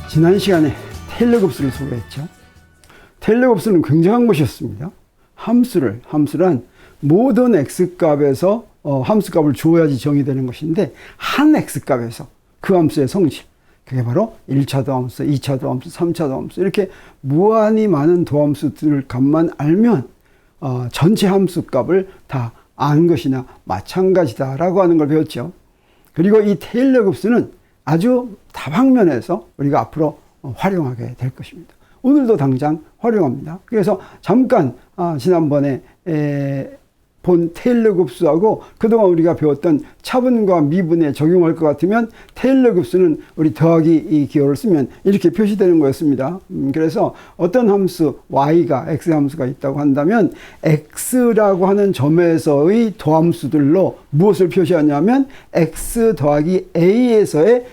지난 시간에 테일러 곱수를 소개했죠. 테일러 곱수는 굉장한 것이었습니다. 함수란 모든 x값에서 함수값을 주어야지 정의되는 것인데, 한 x값에서 그 함수의 성질, 그게 바로 1차 도함수, 2차 도함수, 3차 도함수, 이렇게 무한히 많은 도함수들 값만 알면 전체 함수값을 다 아는 것이나 마찬가지다라고 하는 걸 배웠죠. 그리고 이 테일러 곱수는 아주 다방면에서 우리가 앞으로 활용하게 될 것입니다. 오늘도 당장 활용합니다. 그래서 잠깐 지난번에 본 테일러 곱수하고 그동안 우리가 배웠던 차분과 미분에 적용할 것 같으면 테일러 곱수는 우리 더하기 이 기호를 쓰면 이렇게 표시되는 거였습니다. 그래서 어떤 함수 y가 x 함수가 있다고 한다면 x라고 하는 점에서의 도함수들로 무엇을 표시하냐면 x 더하기 a에서의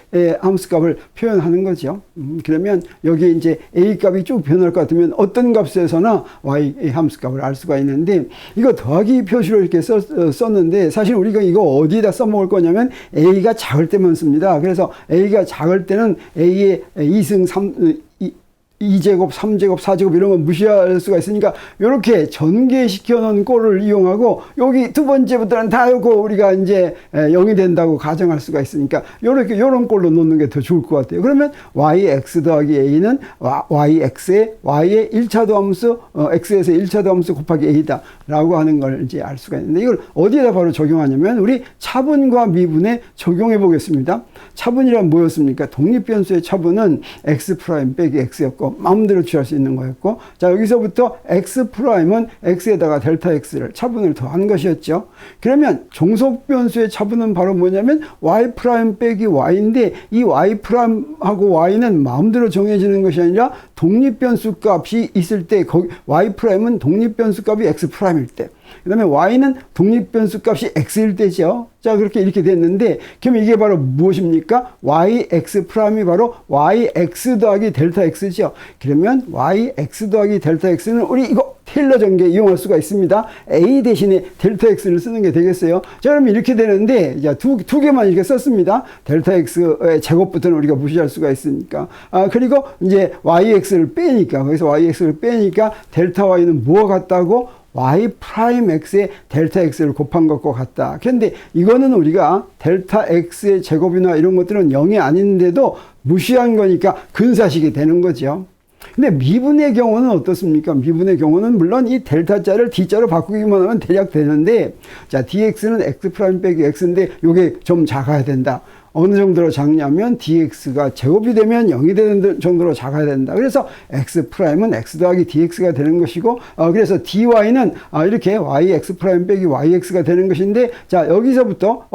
함수값을 표현하는 거죠. 그러면 여기에 이제 a 값이 쭉 변할 것 같으면 어떤 값에서나 y 함수값을 알 수가 있는데, 이거 더하기 표시로 이렇게 썼는데 사실 우리가 이거 어디에다 써먹을 거냐면 a가 작을 때만 씁니다. 그래서 a가 작을 때는 a의 2승 2제곱, 3제곱, 4제곱 이런 건 무시할 수가 있으니까 이렇게 전개시켜 놓은 꼴을 이용하고, 여기 두 번째부터는 다 요거 우리가 이제 0이 된다고 가정할 수가 있으니까 요렇게 요런 꼴로 놓는 게 더 좋을 것 같아요. 그러면 yx 더하기 a는 y의 1차 도함수 x에서 1차 도함수 곱하기 a다 라고 하는 걸 이제 알 수가 있는데, 이걸 어디에다 바로 적용하냐면 우리 차분과 미분에 적용해 보겠습니다. 차분이란 뭐였습니까? 독립변수의 차분은 x 프라임 빼기 x였고 마음대로 취할 수 있는 거였고, 자 여기서부터 x 프라임은 x에다가 델타 x를 차분을 더한 것이었죠. 그러면 종속변수의 차분은 바로 뭐냐면 y 프라임 빼기 y인데, 이 y 프라임하고 y는 마음대로 정해지는 것이 아니라 독립변수 값이 있을 때, 거기 y 프라임은 독립변수 값이 x 프라임일 때, 그 다음에 y는 독립변수 값이 x일 때죠. 자 그렇게 이렇게 됐는데, 그럼 이게 바로 무엇입니까? yx 프라임이 바로 yx 더하기 델타 x죠. 그러면 yx 더하기 델타 x는 우리 이거 테일러 전개 이용할 수가 있습니다. a 대신에 델타 x를 쓰는 게 되겠어요. 자 그러면 이렇게 되는데, 자, 두 개만 이렇게 썼습니다. 델타 x의 제곱부터는 우리가 무시할 수가 있으니까. 그리고 이제 yx를 빼니까, 거기서 yx를 빼니까 델타 y는 뭐가 같다고? y 프라임 x에 델타 x를 곱한 것과 같다. 그런데 이거는 우리가 델타 x의 제곱이나 이런 것들은 0이 아닌데도 무시한 거니까 근사식이 되는 거죠. 근데 미분의 경우는 어떻습니까? 미분의 경우는 물론 이 델타자를 d자로 바꾸기만 하면 대략 되는데, 자 dx는 x 프라임 빼기 x인데 요게 좀 작아야 된다. 어느 정도로 작냐면 dx가 제곱이 되면 0이 되는 정도로 작아야 된다. 그래서 x 프라임은 x 더하기 dx가 되는 것이고, 그래서 dy는 이렇게 yx 프라임 빼기 yx가 되는 것인데, 자 여기서부터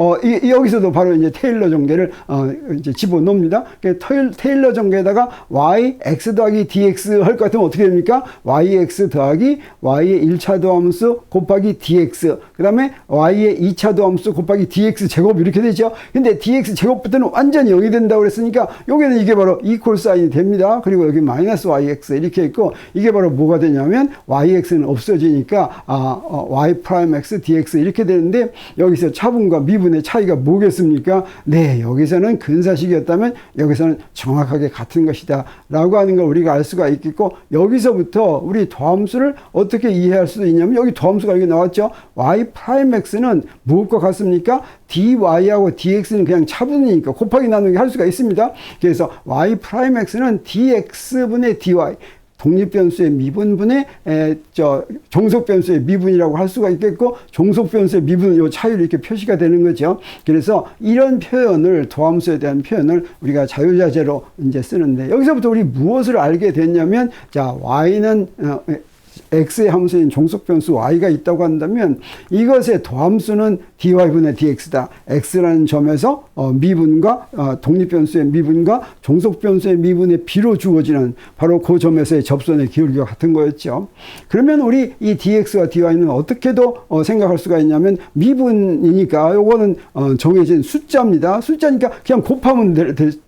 여기서도 바로 이제 테일러 전개를 이제 집어넣습니다. 테일러 전개에다가 yx 더하기 dx 할 것 같으면 어떻게 됩니까? yx 더하기 y의 1차 도함수 곱하기 dx, 그 다음에 y의 2차 도함수 곱하기 dx 제곱 이렇게 되죠. 근데 dx 제곱부터는 완전히 0이 된다고 그랬으니까 여기는 이게 바로 이퀄 사인이 됩니다. 그리고 여기 마이너스 yx 이렇게 있고, 이게 바로 뭐가 되냐면 yx는 없어지니까 y 프라임 x dx 이렇게 되는데, 여기서 차분과 미분의 차이가 뭐겠습니까? 네, 여기서는 근사식이었다면 여기서는 정확하게 같은 것이다 라고 하는 걸 우리가 알 수가 있겠고, 여기서부터 우리 도함수를 어떻게 이해할 수도 있냐면, 여기 도함수가 여기 나왔죠. y 프라임 x는 무엇과 같습니까? dy하고 dx는 그냥 차분이니까 곱하기 나누기 할 수가 있습니다. 그래서 y 프라임 x는 dx분의 dy, 독립변수의 미분분의 종속변수의 미분이라고 할 수가 있겠고, 종속변수의 미분은 이 차이로 이렇게 표시가 되는 거죠. 그래서 이런 표현을, 도함수에 대한 표현을 우리가 자유자재로 이제 쓰는데, 여기서부터 우리 무엇을 알게 됐냐면, 자 y는 x의 함수인 종속변수 y가 있다고 한다면 이것의 도함수는 dy분의 dx다. x라는 점에서 미분과 독립변수의 미분과 종속변수의 미분의 비로 주어지는 바로 그 점에서의 접선의 기울기가 같은 거였죠. 그러면 우리 이 dx와 dy는 어떻게도 생각할 수가 있냐면, 미분이니까 요거는 정해진 숫자입니다. 숫자니까 그냥 곱하면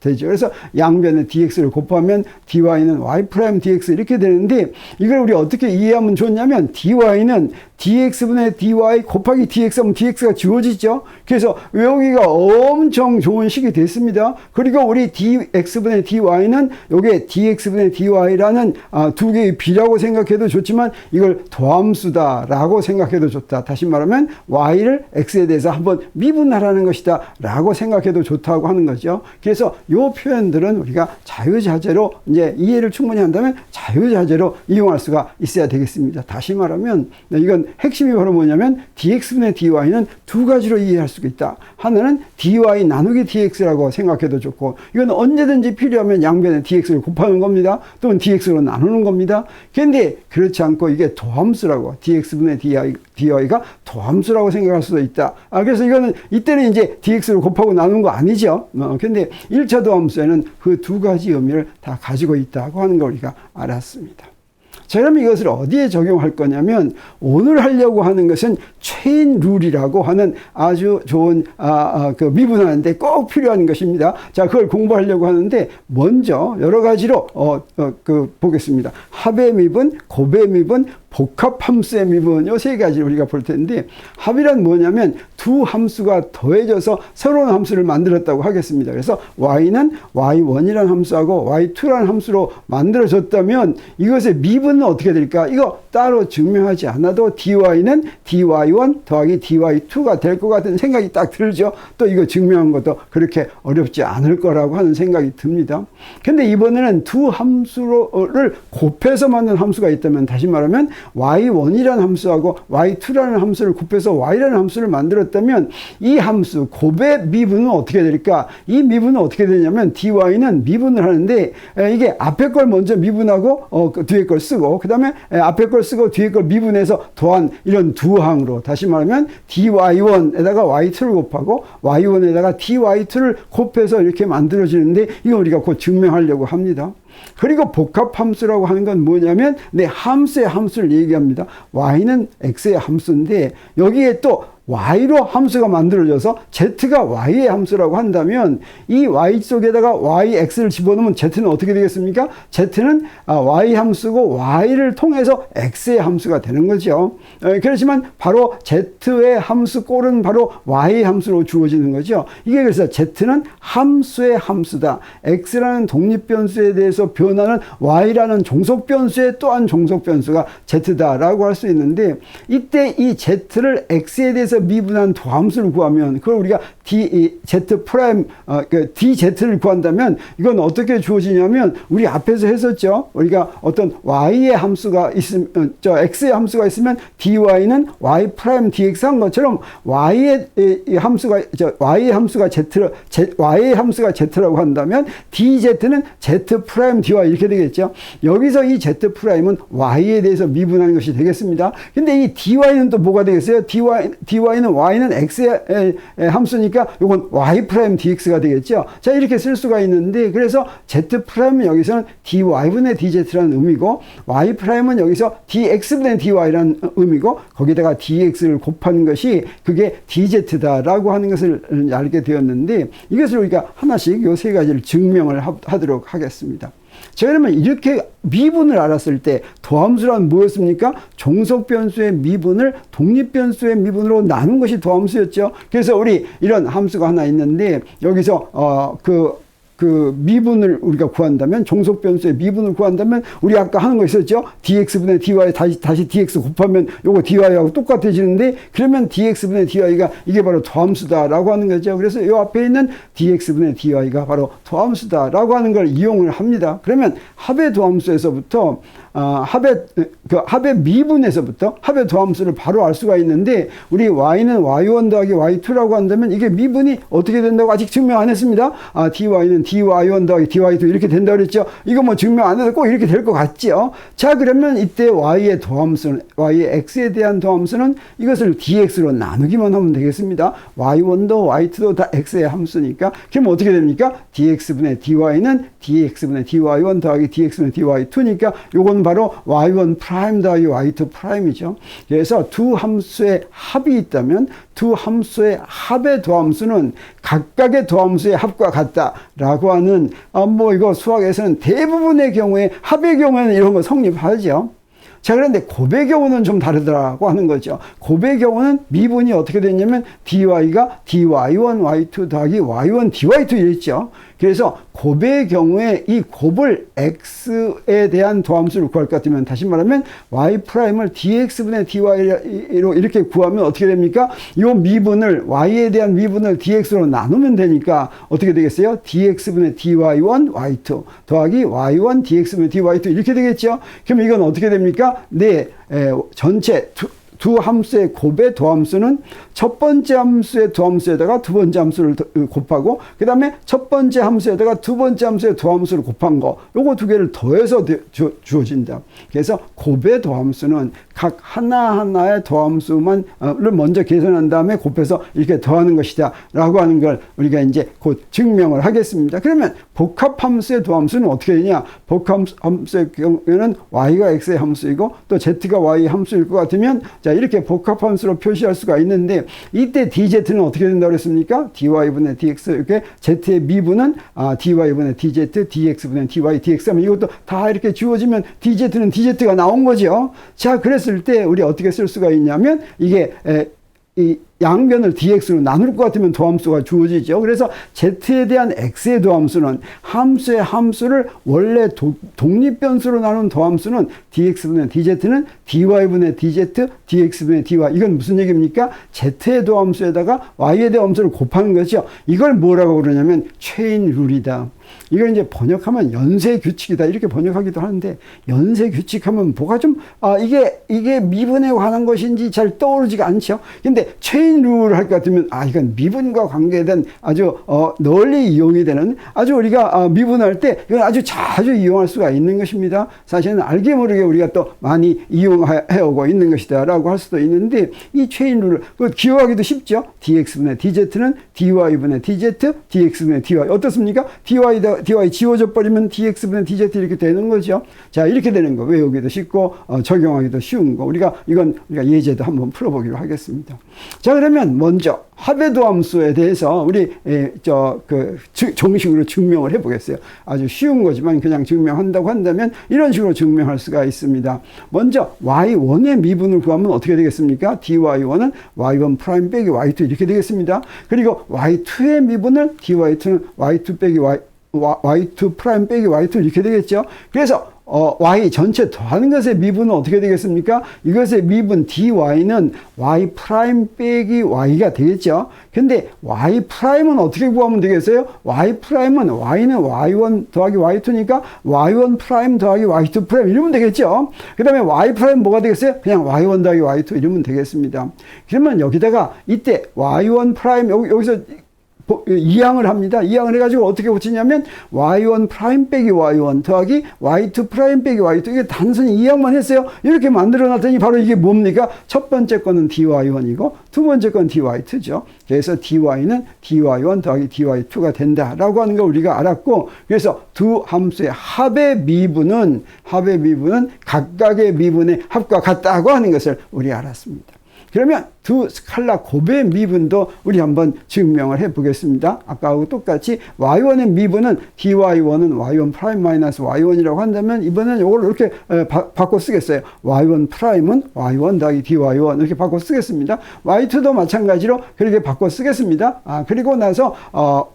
되죠. 그래서 양변에 dx를 곱하면 dy는 y 프라임 dx 이렇게 되는데, 이걸 우리 어떻게 이해 이해하면 좋냐면 dy는 dx분의 dy 곱하기 dx 하면 dx가 지워지죠. 그래서 외우기가 엄청 좋은 식이 됐습니다. 그리고 우리 dx분의 dy는 요게 dx분의 dy라는 두 개의 비라고 생각해도 좋지만 이걸 도함수다라고 생각해도 좋다. 다시 말하면 y를 x에 대해서 한번 미분하라는 것이다 라고 생각해도 좋다고 하는 거죠. 그래서 요 표현들은 우리가 자유자재로 이제 이해를 충분히 한다면 자유자재로 이용할 수가 있어야 되겠습니다. 다시 말하면 이건 핵심이 바로 뭐냐면 dx분의 dy는 두 가지로 이해할 수가 있다. 하나는 dy 나누기 dx라고 생각해도 좋고 이건 언제든지 필요하면 양변에 dx를 곱하는 겁니다. 또는 dx로 나누는 겁니다. 그런데 그렇지 않고 이게 도함수라고 dx분의 dy가 도함수라고 생각할 수도 있다. 그래서 이거는 이때는 이제 dx를 곱하고 나누는 거 아니죠. 근데 1차 도함수에는 그 두 가지 의미를 다 가지고 있다고 하는 걸 우리가 알았습니다. 자, 그럼 이것을 어디에 적용할 거냐면 오늘 하려고 하는 것은 체인 룰이라고 하는 아주 좋은 그 미분하는데 꼭 필요한 것입니다. 자, 그걸 공부하려고 하는데 먼저 여러 가지로 보겠습니다. 합의 미분, 곱의 미분, 복합함수의 미분 요 세 가지 우리가 볼 텐데 합이란 뭐냐면 두 함수가 더해져서 새로운 함수를 만들었다고 하겠습니다. 그래서 y는 y1이라는 함수하고 y2라는 함수로 만들어졌다면 이것의 미분은 어떻게 될까? 이거 따로 증명하지 않아도 dy는 dy1 더하기 dy2가 될 것 같은 생각이 딱 들죠. 또 이거 증명한 것도 그렇게 어렵지 않을 거라고 하는 생각이 듭니다. 근데 이번에는 두 함수를 곱해서 만든 함수가 있다면 다시 말하면 y1이라는 함수하고 y2라는 함수를 곱해서 y라는 함수를 만들었다면 이 함수 곱의 미분은 어떻게 될까? 이 미분은 어떻게 되냐면 dy는 미분을 하는데 이게 앞에 걸 먼저 미분하고 뒤에 걸 쓰고 그 다음에 앞에 걸 쓰고 뒤에 걸 미분해서 더한 이런 두 항으로 다시 말하면 dy1에다가 y2를 곱하고 y1에다가 dy2를 곱해서 이렇게 만들어지는데 이거 우리가 곧 증명하려고 합니다. 그리고 복합함수라고 하는 건 뭐냐면 함수의 함수를 얘기합니다. y는 x의 함수인데 여기에 또 y로 함수가 만들어져서 z가 y의 함수라고 한다면 이 y 속에다가 yx를 집어넣으면 z는 어떻게 되겠습니까? z는 y 함수고 y를 통해서 x의 함수가 되는 거죠. 그렇지만 바로 z의 함수 꼴은 바로 y의 함수로 주어지는 거죠. 이게 그래서 z는 함수의 함수다. x라는 독립변수에 대해서 변하는 y라는 종속변수의 또한 종속변수가 z다라고 할 수 있는데 이때 이 z를 x에 대해서 미분한 도함수를 구하면 그걸 우리가 dz를 구한다면 이건 어떻게 주어지냐면 우리 앞에서 했었죠. 우리가 어떤 y의 함수가 있으면 x의 함수가 있으면 dy는 y 프라임 dx 한 것처럼 y의 함수가 z라고 한다면 dz는 z 프라임 dy 이렇게 되겠죠. 여기서 이 z 프라임은 y에 대해서 미분하는 것이 되겠습니다. 근데 이 dy는 또 뭐가 되겠어요? dy는 y는 x의 함수니까 이건 y 프라임 dx가 되겠죠. 자, 이렇게 쓸 수가 있는데 그래서 z 프라임은 여기서는 dy분의 dz라는 의미고 y 프라임은 여기서 dx분의 dy라는 의미고 거기다가 dx를 곱하는 것이 그게 dz다라고 하는 것을 알게 되었는데 이것을 우리가 하나씩 요 세 가지를 증명을 하도록 하겠습니다. 자, 그러면 이렇게 미분을 알았을 때 도함수란 뭐였습니까? 종속변수의 미분을 독립변수의 미분으로 나눈 것이 도함수였죠. 그래서 우리 이런 함수가 하나 있는데 여기서 그 미분을 우리가 구한다면 종속변수의 미분을 구한다면 우리 아까 하는 거 있었죠. dx분의 dy 다시 dx 곱하면 요거 dy하고 똑같아지는데 그러면 dx분의 dy가 이게 바로 도함수다라고 하는 거죠. 그래서 요 앞에 있는 dx분의 dy가 바로 도함수다라고 하는 걸 이용을 합니다. 그러면 합의 도함수에서부터 합의 미분에서부터 합의 도함수를 바로 알 수가 있는데 우리 y는 y1 더하기 y2라고 한다면 이게 미분이 어떻게 된다고 아직 증명 안 했습니다. dy는 dy1 더하기 dy2 이렇게 된다고 그랬죠. 이거 뭐 증명 안 해도 꼭 이렇게 될 것 같죠. 자, 그러면 이때 y의 도함수는 y의 x에 대한 도함수는 이것을 dx로 나누기만 하면 되겠습니다. y1도 y2도 다 x의 함수니까 그러면 어떻게 됩니까? dx분의 dy는 dx분의 dy1 더하기 dx분의 dy2니까 요건 바로 y1 프라임 더하기 y2 프라임이죠. 그래서 두 함수의 합이 있다면 두 함수의 합의 도함수는 각각의 도함수의 합과 같다라고 하는 이거 수학에서는 대부분의 경우에 합의 경우에는 이런 거 성립하죠. 자, 그런데 곱의 경우는 좀 다르더라고 하는 거죠. 곱의 경우는 미분이 어떻게 됐냐면 dy가 dy1 y2 더하기 y1 dy2 이랬죠. 그래서 곱의 경우에 이 곱을 x에 대한 도함수를 구할 것 같으면, 다시 말하면 y'을 dx분의 dy로 이렇게 구하면 어떻게 됩니까? 이 미분을, y에 대한 미분을 dx로 나누면 되니까 어떻게 되겠어요? dx분의 dy1 y2 더하기 y1 dx분의 dy2 이렇게 되겠죠. 그럼 이건 어떻게 됩니까? 전체 두 함수의 곱의 도함수는 첫 번째 함수의 도함수에다가 두 번째 함수를 곱하고, 그 다음에 첫 번째 함수에다가 두 번째 함수의 도함수를 곱한 거, 요거 두 개를 더해서 주어진다. 그래서 곱의 도함수는 각 하나하나의 도함수만을 먼저 계산한 다음에 곱해서 이렇게 더하는 것이다 라고 하는 걸 우리가 이제 곧 증명을 하겠습니다. 그러면 복합함수의 도함수는 어떻게 되냐? 복합함수의 경우에는 y가 x의 함수이고 또 z가 y의 함수일 것 같으면, 자, 이렇게 복합함수로 표시할 수가 있는데, 이때 dz는 어떻게 된다고 그랬습니까? dy분의 dx, 이렇게 z의 미분은 dy분의 dz, dx분의 dy, dx 하면 이것도 다 이렇게 주어지면 dz는 dz가 나온 거죠. 자, 그랬을 때 우리 어떻게 쓸 수가 있냐면, 이게 이 양변을 dx로 나눌 것 같으면 도함수가 주어지죠. 그래서 z에 대한 x의 도함수는 함수의 함수를 원래 독립변수로 나눈 도함수는 dx분의 dz는 dy분의 dz, dx분의 dy. 이건 무슨 얘기입니까? z의 도함수에다가 y의 도함수를 곱하는 거죠. 이걸 뭐라고 그러냐면 체인 룰이다. 이걸 이제 번역하면 연쇄 규칙이다 이렇게 번역하기도 하는데, 연쇄 규칙하면 뭐가 좀 이게 미분에 관한 것인지 잘 떠오르지가 않죠. 근데 체인 룰을 할 것 같으면 이건 미분과 관계된 아주 널리 이용이 되는, 아주 우리가 미분할 때 이건 아주 자주 이용할 수가 있는 것입니다. 사실은 알게 모르게 우리가 또 많이 이용해 오고 있는 것이다 라고 할 수도 있는데, 이 체인 룰을 기억하기도 쉽죠. dx분의 dz는 dy분의 dz, dx분의 dy. 어떻습니까? dy 지워져 버리면 dx분의 dz 이렇게 되는 거죠. 자, 이렇게 되는 거 외우기도 쉽고 적용하기도 쉬운 거, 우리가 예제도 한번 풀어보기로 하겠습니다. 자, 그러면 먼저 합의 도함수에 대해서 우리 정식으로 증명을 해보겠어요. 아주 쉬운 거지만 그냥 증명한다고 한다면 이런 식으로 증명할 수가 있습니다. 먼저 y1의 미분을 구하면 어떻게 되겠습니까? dy1은 y1 프라임 빼기 y2 이렇게 되겠습니다. 그리고 y2의 미분을 dy2는 y2 빼기 y2 프라임 빼기 y2 이렇게 되겠죠. 그래서 y 전체 더하는 것의 미분은 어떻게 되겠습니까? 이것의 미분 dy는 y 프라임 빼기 y가 되겠죠. 근데 y 프라임은 어떻게 구하면 되겠어요? y 프라임은 y는 y1 더하기 y2니까 y1 프라임 더하기 y2 프라임 이러면 되겠죠. 그 다음에 y 프라임 뭐가 되겠어요? 그냥 y1 더하기 y2 이러면 되겠습니다. 그러면 여기다가 이때 y1 프라임 여기서 이항을 합니다. 이항을 해가지고 어떻게 고치냐면 y1 프라임 빼기 y1 더하기 y2 프라임 빼기 y2, 이게 단순히 이항만 했어요. 이렇게 만들어 놨더니 바로 이게 뭡니까? 첫 번째 거는 dy1이고 두 번째 건 dy2죠. 그래서 dy는 dy1 더하기 dy2가 된다라고 하는 걸 우리가 알았고, 그래서 두 함수의 합의 미분은 각각의 미분의 합과 같다고 하는 것을 우리 알았습니다. 그러면 두 스칼라 곱의 미분도 우리 한번 증명을 해 보겠습니다. 아까하고 똑같이 y1의 미분은 dy1은 y1 프라임 마이너스 y1이라고 한다면, 이번엔 이걸 이렇게 바꿔 쓰겠어요. y1 프라임은 y1 더하기 dy1 이렇게 바꿔 쓰겠습니다. y2도 마찬가지로 그렇게 바꿔 쓰겠습니다. 그리고 나서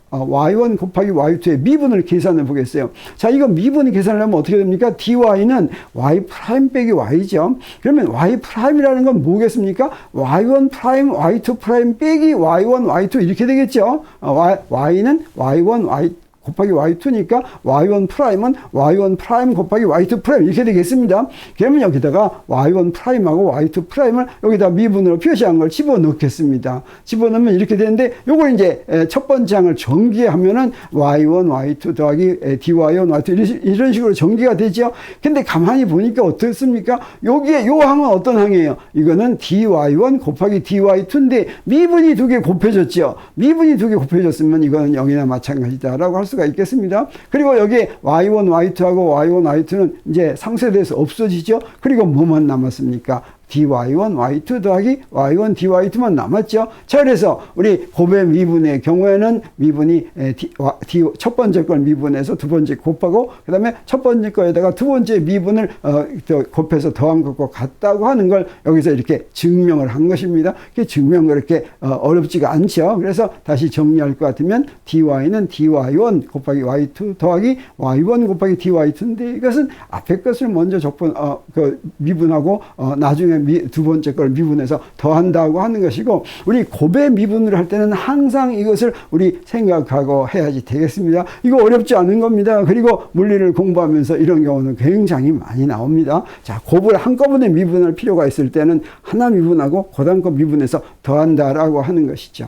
y1 곱하기 y2의 미분을 계산해 보겠어요. 자, 이거 미분을 계산을 하면 어떻게 됩니까? dy는 y 프라임 빼기 y죠. 그러면 y 프라임이라는 건 뭐겠습니까? y1 프라임 y2 프라임 빼기 y1 y2 이렇게 되겠죠. y는 y1 y 곱하기 y2니까 y1 프라임은 y1 프라임 곱하기 y2 프라임 이렇게 되겠습니다. 그러면 여기다가 y1 프라임하고 y2 프라임을 여기다 미분으로 표시한 걸 집어넣겠습니다. 집어넣으면 이렇게 되는데, 요걸 이제 첫 번째 항을 전기하면은 y1 y2 더하기 dy1 y2 이런 식으로 전기가 되죠. 근데 가만히 보니까 어떻습니까? 여기에 요 항은 어떤 항이에요? 이거는 dy1 곱하기 dy2인데 미분이 두 개 곱해졌죠. 미분이 두 개 곱해졌으면 이거는 0이나 마찬가지다라고 할 수가 있겠습니다. 그리고 여기에 y1 y2하고 y1 y2는 이제 상쇄돼서 없어지죠. 그리고 뭐만 남았습니까? dy1, y2 더하기 y1, dy2만 남았죠. 자, 그래서 우리 곱의 미분의 경우에는 미분이 첫 번째 걸 미분해서 두 번째 곱하고 그 다음에 첫 번째 거에다가 두 번째 미분을 곱해서 더한 것과 같다고 하는 걸 여기서 이렇게 증명을 한 것입니다. 그 증명 그렇게 어렵지가 않죠. 그래서 다시 정리할 것 같으면 dy는 dy1 곱하기 y2 더하기 y1 곱하기 dy2인데 이것은 앞에 것을 먼저 미분하고 나중에 두 번째 걸 미분해서 더한다고 하는 것이고, 우리 곱의 미분을 할 때는 항상 이것을 우리 생각하고 해야지 되겠습니다. 이거 어렵지 않은 겁니다. 그리고 물리를 공부하면서 이런 경우는 굉장히 많이 나옵니다. 자, 곱을 한꺼번에 미분할 필요가 있을 때는 하나 미분하고 그다음 거 미분해서 더한다라고 하는 것이죠.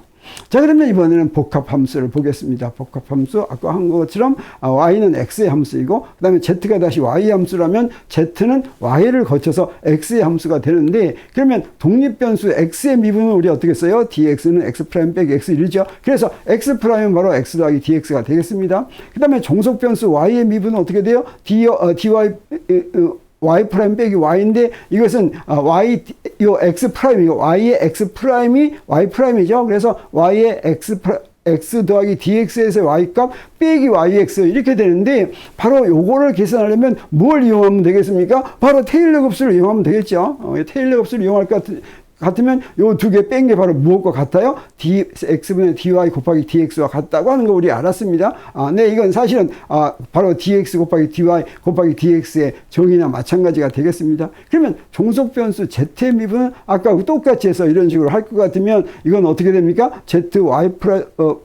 자, 그러면 이번에는 복합함수를 보겠습니다. 복합함수 아까 한 것처럼 y는 x의 함수이고 그 다음에 z가 다시 y 함수라면 z는 y를 거쳐서 x의 함수가 되는데, 그러면 독립변수 x의 미분은 우리 어떻게 써요? dx는 x' 빼기 x1이죠. 그래서 x' 바로 x 더하기 dx가 되겠습니다. 그 다음에 종속변수 y의 미분은 어떻게 돼요? dy y 프라임 빼기 y인데 이것은 y 요 x 프라임이고 y의 x 프라임이 y 프라임이죠. 그래서 y의 x 더하기 dx에서 y 값 빼기 yx 이렇게 되는데, 바로 요거를 계산하려면 뭘 이용하면 되겠습니까? 바로 테일러 곱수를 이용하면 되겠죠. 테일러 곱수를 이용할 것 같으면 요 두 개 뺀 게 바로 무엇과 같아요? x분의 dy 곱하기 dx와 같다고 하는 거 우리 알았습니다. 네, 이건 사실은 바로 dx 곱하기 dy 곱하기 dx의 정의나 마찬가지가 되겠습니다. 그러면 종속변수 z의 미분은 아까 똑같이 해서 이런 식으로 할 것 같으면 이건 어떻게 됩니까?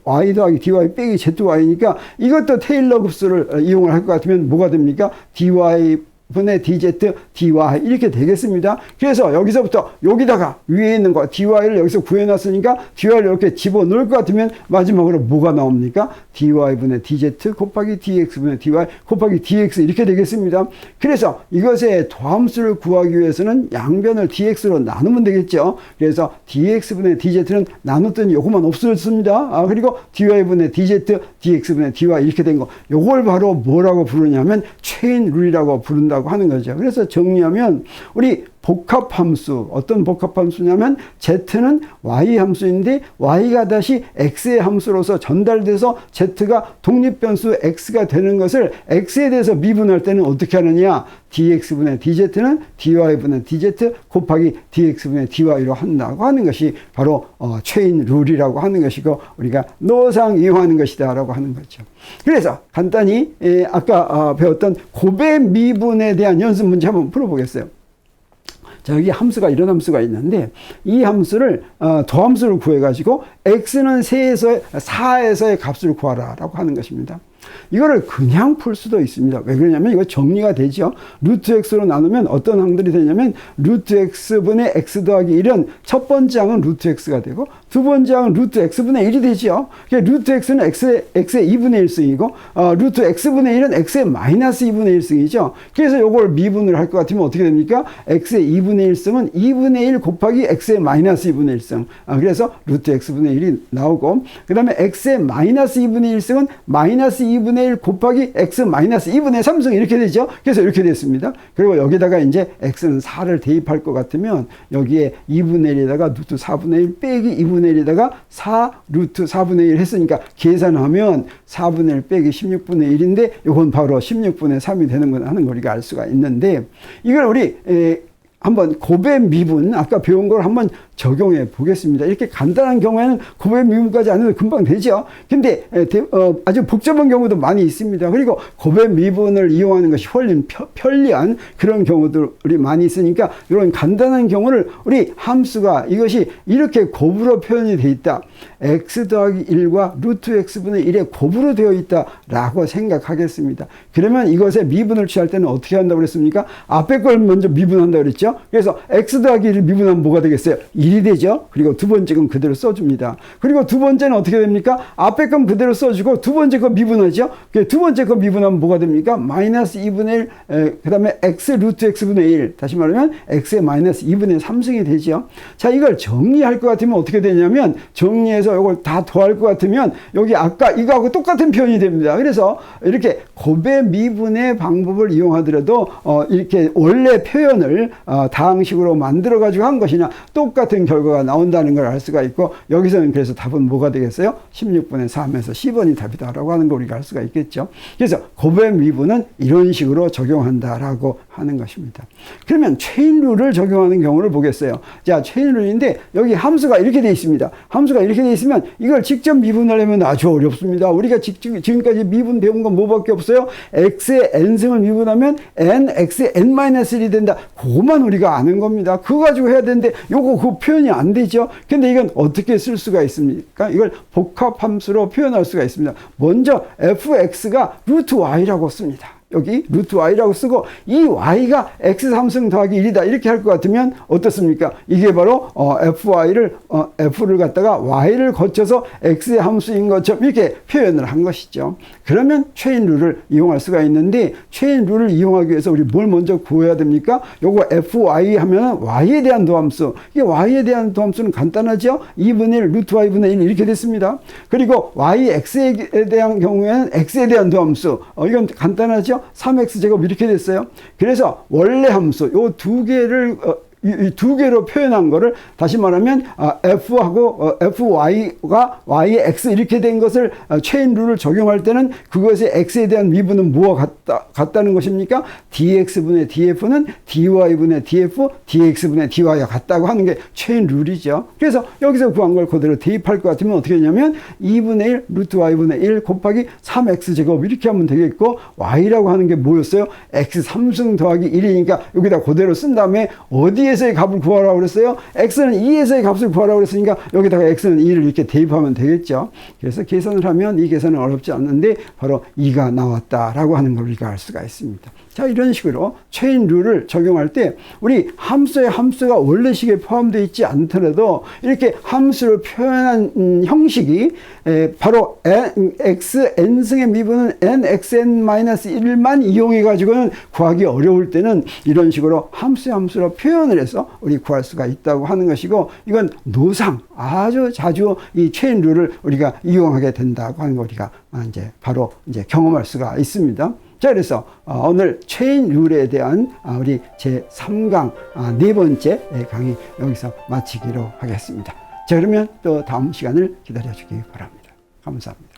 y 더하기 dy 빼기 zy니까 이것도 테일러 곱수를 이용을 할 것 같으면 뭐가 됩니까? dy 분의 dz, dy 이렇게 되겠습니다. 그래서 여기서부터 여기다가 위에 있는 거 dy를 여기서 구해놨으니까 dy를 이렇게 집어넣을 것 같으면 마지막으로 뭐가 나옵니까? dy분의 dz 곱하기 dx분의 dy 곱하기 dx 이렇게 되겠습니다. 그래서 이것의 도함수를 구하기 위해서는 양변을 dx로 나누면 되겠죠. 그래서 dx분의 dz는 나눴더니 요것만 없어졌습니다. 그리고 dy분의 dz, dx분의 dy 이렇게 된 거, 요걸 바로 뭐라고 부르냐면 체인 룰이라고 부른다고 하는 거죠. 그래서 정리하면 우리 복합함수, 어떤 복합함수냐면 z는 y 함수인데 y가 다시 x의 함수로서 전달돼서 z가 독립변수 x가 되는 것을 x에 대해서 미분할 때는 어떻게 하느냐? dx분의 dz는 dy분의 dz 곱하기 dx분의 dy로 한다고 하는 것이 바로 체인 룰이라고 하는 것이고 우리가 노상 이용하는 것이다 라고 하는 거죠. 그래서 간단히 아까 배웠던 곱의 미분에 대한 연습 문제 한번 풀어보겠어요. 자, 여기 함수가 이런 함수가 있는데 이 함수를 더함수를 구해가지고 x는 4에서의 값을 구하라 라고 하는 것입니다. 이거를 그냥 풀 수도 있습니다. 왜 그러냐면 이거 정리가 되죠. 루트 x로 나누면 어떤 항들이 되냐면 루트 x분의 x 더하기 1은 첫 번째 항은 루트 x가 되고 두 번째 항은 루트 x분의 1이 되죠. 루트 x는 x의 2분의 1승이고 루트 x분의 1은 x의 마이너스 2분의 1승이죠. 그래서 이걸 미분을 할 것 같으면 어떻게 됩니까? x의 2분의 1승은 2분의 1 곱하기 x의 마이너스 2분의 1승. 그래서 루트 x분의 1이 나오고 그 다음에 x의 마이너스 2분의 1승은 마이너스 2분의 1 곱하기 x 마이너스 2분의 3승 이렇게 되죠. 그래서 이렇게 됐습니다. 그리고 여기다가 이제 x는 4를 대입할 것 같으면 여기에 2분의 1에다가 루트 4분의 1 빼기 2분의 1에다가 4 루트 4분의 1 했으니까 계산하면 4분의 1 빼기 16분의 1인데 이건 바로 16분의 3이 되는 거 하는 걸 우리가 알 수가 있는데, 이걸 우리 한번 곱의 미분 아까 배운 걸 한번 적용해 보겠습니다. 이렇게 간단한 경우에는 곱의 미분까지 안 해도 금방 되죠. 근데 아주 복잡한 경우도 많이 있습니다. 그리고 곱의 미분을 이용하는 것이 훨씬 편리한 그런 경우들이 많이 있으니까 이런 간단한 경우를 우리 함수가 이것이 이렇게 곱으로 표현이 되어 있다. x 더하기 1과 루트 x분의 1의 곱으로 되어 있다 라고 생각하겠습니다. 그러면 이것의 미분을 취할 때는 어떻게 한다고 그랬습니까? 앞에 걸 먼저 미분한다고 그랬죠. 그래서 x 더하기 1을 미분하면 뭐가 되겠어요? 1이 되죠. 그리고 두 번째 건 그대로 써줍니다. 그리고 두 번째는 어떻게 됩니까? 앞에 건 그대로 써주고 두 번째 거 미분하죠. 두 번째 거 미분하면 뭐가 됩니까? 마이너스 2분의 1, 그 다음에 x 루트 x분의 1, 다시 말하면 x의 마이너스 2분의 3승이 되죠. 자, 이걸 정리할 것 같으면 어떻게 되냐면 정리해서 이걸 다 더할 것 같으면 여기 아까 이거하고 똑같은 표현이 됩니다. 그래서 이렇게 곱의 미분의 방법을 이용하더라도 이렇게 원래 표현을 다항식으로 만들어 가지고 한 것이냐, 똑같은 결과가 나온다는 걸 알 수가 있고, 여기서는 그래서 답은 뭐가 되겠어요? 16분의 3에서 10번이 답이다라고 하는 걸 우리가 알 수가 있겠죠. 그래서 곱의 미분은 이런 식으로 적용한다라고 하는 것입니다. 그러면 체인 룰을 적용하는 경우를 보겠어요. 자, 체인 룰인데 여기 함수가 이렇게 돼 있습니다. 함수가 이렇게 돼 있으면 이걸 직접 미분하려면 아주 어렵습니다. 우리가 지금까지 미분 배운 건 뭐밖에 없어요? x의 n승을 미분하면 n, x의 n-1이 된다. 그거만 우리가 아는 겁니다. 그거 가지고 해야 되는데 요거 그 표현이 안 되죠. 근데 이건 어떻게 쓸 수가 있습니까? 이걸 복합함수로 표현할 수가 있습니다. 먼저 fx가 루트 y라고 씁니다. 여기 루트 y라고 쓰고, 이 y가 x 3승 더하기 1이다 이렇게 할 것 같으면 어떻습니까? 이게 바로 f를 갖다가 y를 거쳐서 x의 함수인 것처럼 이렇게 표현을 한 것이죠. 그러면 체인 룰을 이용할 수가 있는데, 체인 룰을 이용하기 위해서 우리 뭘 먼저 구해야 됩니까? 요거 fy 하면 y에 대한 도함수, 이게 y에 대한 도함수는 간단하죠. 2분의 1 루트 y분의 1 이렇게 됐습니다. 그리고 yx에 대한 경우에는 x에 대한 도함수, 이건 간단하죠. 3x제곱 이렇게 됐어요. 그래서 원래 함수 요 두 개를 이 두 개로 표현한 거를 다시 말하면 f하고 fy가 y의 x 이렇게 된 것을 체인 룰을 적용할 때는 그것의 x에 대한 미분은 뭐와 같다는 것입니까? dx분의 df는 dy분의 df, dx분의 dy와 같다고 하는 게 체인 룰이죠. 그래서 여기서 구한 걸 그대로 대입할 것 같으면 어떻게 되냐면 2분의 1 루트 y분의 1 곱하기 3x제곱 이렇게 하면 되겠고, y라고 하는 게 뭐였어요? x 3승 더하기 1이니까 여기다 그대로 쓴 다음에 어디에 에서의 값을 구하라고 그랬어요? x는 2에서의 값을 구하라고 그랬으니까 여기다가 x는 2를 이렇게 대입하면 되겠죠. 그래서 계산을 하면 이 계산은 어렵지 않는데 바로 2가 나왔다라고 하는 걸 우리가 알 수가 있습니다. 자, 이런 식으로 체인 룰을 적용할 때 우리 함수에 함수가 원래식에 포함되어 있지 않더라도 이렇게 함수를 표현한 형식이 바로 x n승의 미분은 nxn-1만 이용해 가지고는 구하기 어려울 때는 이런 식으로 함수의 함수로 표현을 해서 우리 구할 수가 있다고 하는 것이고, 이건 노상 아주 자주 이 체인 룰을 우리가 이용하게 된다고 하는 거 우리가 바로 경험할 수가 있습니다. 자, 그래서 오늘 체인 룰에 대한 우리 제3강 네 번째 강의 여기서 마치기로 하겠습니다. 자, 그러면 또 다음 시간을 기다려 주기 바랍니다. 감사합니다.